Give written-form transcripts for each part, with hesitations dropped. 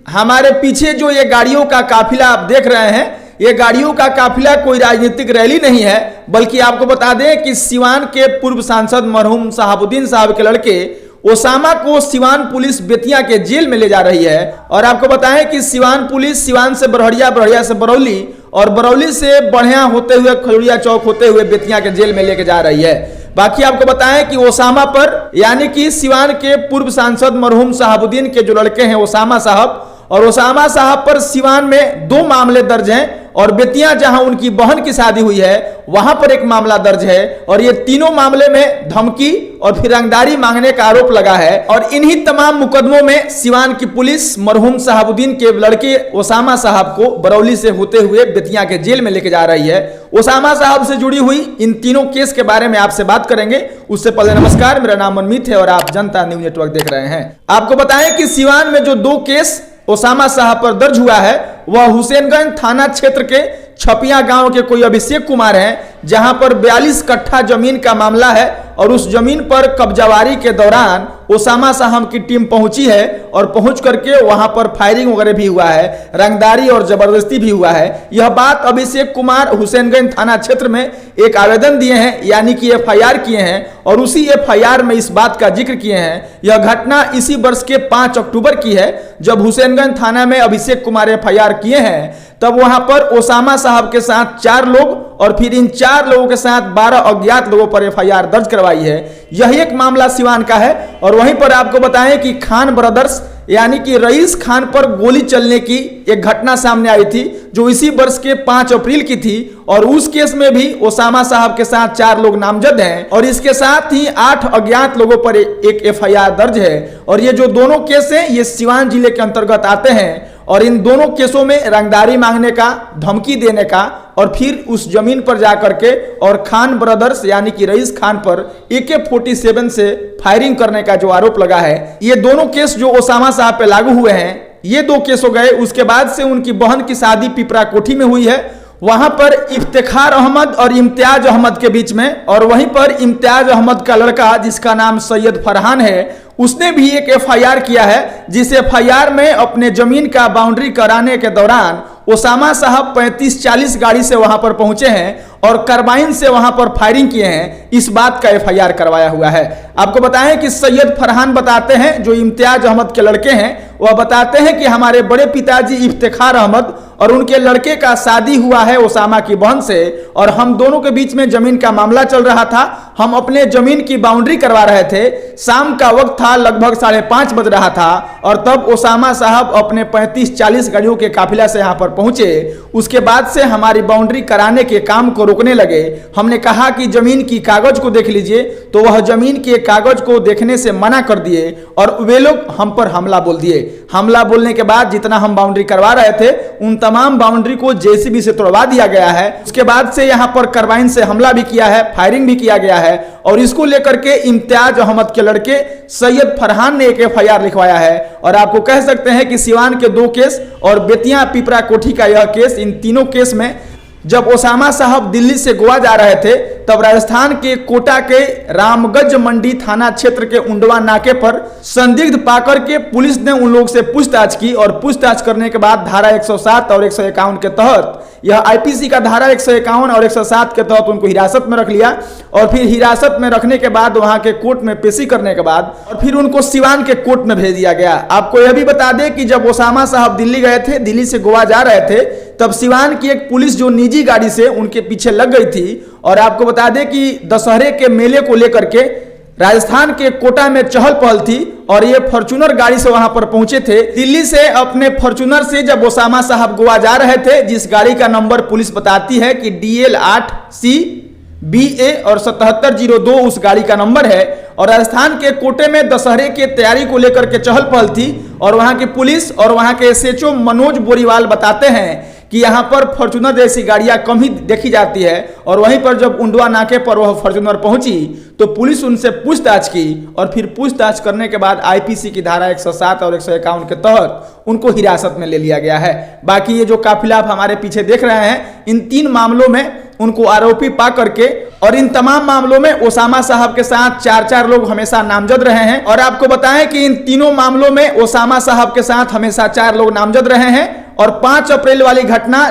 हमारे पीछे जो ये गाड़ियों का काफिला आप देख रहे हैं, ये गाड़ियों का काफिला कोई राजनीतिक रैली नहीं है, बल्कि आपको बता दें कि सिवान के पूर्व सांसद मरहूम शहाबुद्दीन साहब के लड़के ओसामा को सिवान पुलिस बेतिया के जेल में ले जा रही है। और आपको बताएं कि सिवान पुलिस सिवान से बरहड़िया, बरहड़िया से बरौली और बरौली से बढ़िया होते हुए खजुरिया चौक होते हुए बेतिया के जेल में लेके जा रही है। बाकी आपको बताएं कि ओसामा पर, यानी कि सिवान के पूर्व सांसद मरहूम शहाबुद्दीन के जो लड़के हैं ओसामा साहब, और ओसामा साहब पर सिवान में 2 मामले दर्ज हैं और बेतिया जहां उनकी बहन की शादी हुई है वहां पर एक मामला दर्ज है। और ये तीनों मामले में धमकी और फिर रंगदारी मांगने का आरोप लगा है। और इन्हीं तमाम मुकदमों में सिवान की पुलिस मरहूम शहाबुद्दीन के लड़के ओसामा साहब को बरौली से होते हुए बेतिया के जेल में लेके जा रही है। ओसामा साहब से जुड़ी हुई इन तीनों केस के बारे में आपसे बात करेंगे। उससे पहले नमस्कार, मेरा नाम मनमीत है और आप जनता न्यूज नेटवर्क देख रहे हैं। आपको बताएं कि सिवान में जो 2 केस ओसामा साहब पर दर्ज हुआ है वह हुसैनगंज थाना क्षेत्र के छपिया गांव के कोई अभिषेक कुमार हैं, जहां पर 42 कट्ठा जमीन का मामला है। और उस जमीन पर कब्जावारी के दौरान ओसामा साहब की टीम पहुंची है और पहुंच करके वहां पर फायरिंग वगैरह भी हुआ है, रंगदारी और जबरदस्ती भी हुआ है। यह बात अभिषेक कुमार हुसैनगंज थाना क्षेत्र में एक आवेदन दिए हैं, यानी कि FIR किए हैं और उसी FIR में इस बात का जिक्र किए हैं। यह घटना इसी वर्ष के 5 अक्टूबर की है, जब हुसैनगंज थाना में अभिषेक कुमार FIR किए हैं। तब वहां पर ओसामा साहब के साथ 4 लोग और फिर इन 4 लोगों के साथ 12 अज्ञात लोगों पर FIR दर्ज करवाई है। यह एक मामला सिवान का है। और वहीं पर आपको बताएं कि खान ब्रदर्स यानी कि रईस खान पर गोली चलने की एक घटना सामने आई थी, जो इसी वर्ष के 5 अप्रैल की थी। और उस केस में भी ओसामा साहब के साथ 4 लोग नामजद हैं और इसके साथ ही 8 अज्ञात लोगों पर एक FIR दर्ज है। और ये जो दोनों केस हैं ये सिवान जिले के अंतर्गत आते हैं। और इन दोनों केसों में रंगदारी मांगने का, धमकी देने का और फिर उस जमीन पर जाकर के और खान ब्रदर्स यानी कि रईस खान पर AK-47 से फायरिंग करने का जो आरोप लगा है, ये दोनों केस जो ओसामा साहब पे लागू हुए हैं, ये 2 केस हो गए। उसके बाद से उनकी बहन की शादी पिपरा कोठी में हुई है, वहां पर इफ्तिखार अहमद और इम्तियाज अहमद के बीच में। और वहीं पर इम्तियाज अहमद का लड़का जिसका नाम सैयद फरहान है, उसने भी एक FIR किया है, जिस FIR में अपने जमीन का बाउंड्री कराने के दौरान ओसामा साहब 35-40 गाड़ी से वहां पर पहुंचे हैं और कार्बाइन से वहां पर फायरिंग किए हैं, इस बात का FIR करवाया हुआ है। आपको बताएं कि सैयद फरहान बताते हैं, जो इम्तियाज अहमद के लड़के हैं, वह बताते हैं कि हमारे बड़े पिताजी इफ्तिखार अहमद और उनके लड़के का शादी हुआ है ओसामा की बहन से और हम दोनों के बीच में जमीन का मामला चल रहा था। हम अपने जमीन की बाउंड्री करवा रहे थे, शाम का वक्त था, लगभग 5:30 बज रहा था और तब ओसामा साहब अपने 35-40 गाड़ियों के काफिला से यहां पर पहुंचे। उसके बाद से हमारी बाउंड्री कराने के काम को रोकने लगे। हमने कहा कि जमीन की कागज को देख लीजिए, तो वह जमीन के कागज को देखने से मना कर दिए और वे लोग हम पर हमला बोल दिए। हमला बोलने के बाद जितना हम बाउंड्री करवा रहे थे उन तमाम बाउंड्री को JCB से तोड़वा दिया गया है। उसके बाद से यहां पर कार्बाइन से हमला भी किया है, फायरिंग भी किया गया है। और इसको लेकर के इम्तियाज अहमद के लड़के सैयद फरहान ने एक FIR लिखवाया है। और आपको कह सकते हैं कि सिवान के 2 केस और बेतिया पिपरा कोठी का यह केस, इन तीनों केस में जब ओसामा साहब दिल्ली से गोवा जा रहे थे, तब राजस्थान के कोटा के रामगंज मंडी थाना क्षेत्र के उंडवा नाके पर संदिग्ध पाकर के पुलिस ने उन लोगों से पूछताछ की। और पूछताछ करने के बाद धारा 107 और 151 के तहत, यह IPC का धारा 151 और 107 के तहत उनको हिरासत में रख लिया। और फिर हिरासत में रखने के बाद वहां के कोर्ट में पेशी करने के बाद और फिर उनको सिवान के कोर्ट में भेज दिया गया। आपको यह भी बता दें कि जब ओसामा साहब दिल्ली गए थे, दिल्ली से गोवा जा रहे थे, तब सिवान की एक पुलिस जो निजी गाड़ी से उनके पीछे लग गई थी। और आपको बता दें कि दशहरे के मेले को लेकर के राजस्थान के कोटा में चहल पहल थी और ये फॉर्च्यूनर गाड़ी से वहां पर पहुंचे थे। दिल्ली से अपने फॉर्च्यूनर से जब ओसामा साहब गोवा जा रहे थे, जिस गाड़ी का नंबर पुलिस बताती है कि DL8CBA और 7702 उस गाड़ी का नंबर है। और राजस्थान के कोटे में दशहरे के तैयारी को लेकर के चहल पहल थी। और वहां की पुलिस और वहां के SHO मनोज बोरीवाल बताते हैं कि यहां पर फॉर्च्यूनर जैसी गाड़ियां कम ही देखी जाती है। और वहीं पर जब उंडवा नाके पर वह फॉर्च्यूनर पहुंची तो पुलिस उनसे पूछताछ की और फिर पूछताछ करने के बाद IPC की धारा 107 और 151 के तहत उनको हिरासत में ले लिया गया है। बाकी ये जो काफिला आप हमारे पीछे देख रहे हैं, इन 3 मामलों में उनको आरोपी पा करके और इन तमाम मामलों में ओसामा साहब के साथ 4-4 लोग हमेशा नामजद रहे हैं। और आपको बताएं कि इन तीनों मामलों में ओसामा साहब के साथ हमेशा 4 लोग नामजद रहे हैं। और 5 अप्रैल वाली घटना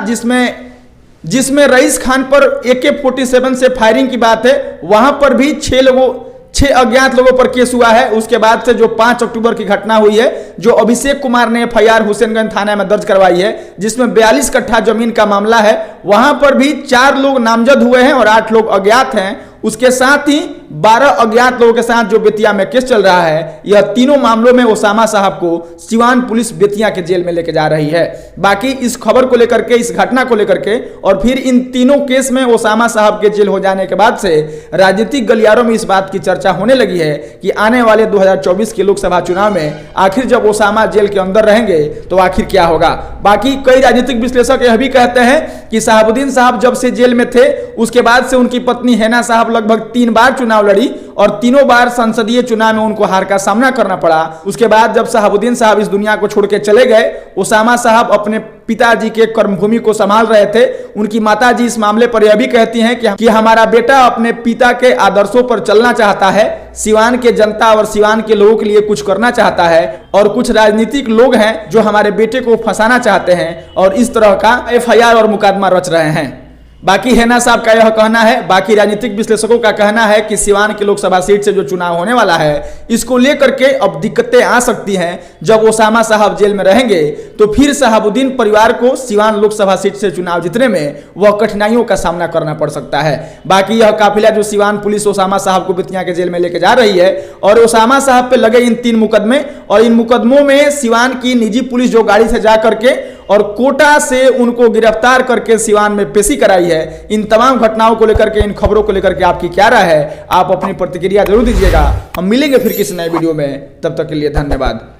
जिसमें रईस खान पर AK-47 से फायरिंग की बात है, वहां पर भी 6 अज्ञात लोगों पर केस हुआ है। उसके बाद से जो 5 अक्टूबर की घटना हुई है, जो अभिषेक कुमार ने FIR हुसैनगंज थाना में दर्ज करवाई है, जिसमें 42 कट्ठा जमीन का मामला है, वहां पर भी 4 लोग नामजद हुए हैं और 8 लोग अज्ञात हैं। उसके साथ ही 12 अज्ञात लोगों के साथ जो बेतिया में केस चल रहा है, यह तीनों मामलों में ओसामा साहब को सिवान पुलिस बेतिया के जेल में लेके जा रही है। बाकी इस खबर को लेकर के, इस घटना को लेकर के और फिर इन तीनों केस में ओसामा साहब के जेल हो जाने के बाद से राजनीतिक गलियारों में इस बात की चर्चा होने लगी है कि आने वाले 2024 के लोकसभा चुनाव में आखिर जब ओसामा जेल के अंदर रहेंगे तो आखिर क्या होगा। बाकी कई राजनीतिक विश्लेषक यह भी कहते हैं कि शहाबुद्दीन साहब जब से जेल में थे, उसके बाद से उनकी पत्नी हैना साहब लगभग 3 बार चुनाव लड़ी और तीनों बार संसदीय चुनाव में उनको हार का सामना करना पड़ा। उसके बाद जब शहाबुद्दीन साहब इस दुनिया को छोड़ के चले गए, ओसामा साहब अपने पिताजी के कर्मभूमि को संभाल रहे थे। उनकी माताजी इस मामले पर यह भी कहती हैं कि हमारा बेटा अपने पिता के आदर्शों पर चलना चाहता है, सिवान के जनता और सिवान के लोगों के लिए कुछ करना चाहता है, और कुछ राजनीतिक लोग हैं जो हमारे बेटे को फंसाना चाहते हैं और इस तरह का FIR और मुकदमा रच रहे हैं। बाकी हैना साहब का यह कहना है, बाकी राजनीतिक विश्लेषकों का कहना है कि सिवान की लोकसभा सीट से जो चुनाव होने वाला है, इसको लेकर के अब दिक्कतें आ सकती हैं। जब ओसामा साहब जेल में रहेंगे तो फिर शहाबुद्दीन परिवार को सिवान लोकसभा सीट से चुनाव जीतने में वह कठिनाइयों का सामना करना पड़ सकता है। बाकी यह काफिला जो सिवान पुलिस ओसामा साहब को बेतिया के जेल में लेके जा रही है और ओसामा साहब पे लगे इन 3 मुकदमे, और इन मुकदमों में सिवान की निजी पुलिस जो गाड़ी से जा करके और कोटा से उनको गिरफ्तार करके सिवान में पेशी कराई है। इन तमाम घटनाओं को लेकर के, इन खबरों को लेकर के आपकी क्या राय है? आप अपनी प्रतिक्रिया जरूर दीजिएगा। हम मिलेंगे फिर किसी नए वीडियो में, तब तक के लिए धन्यवाद।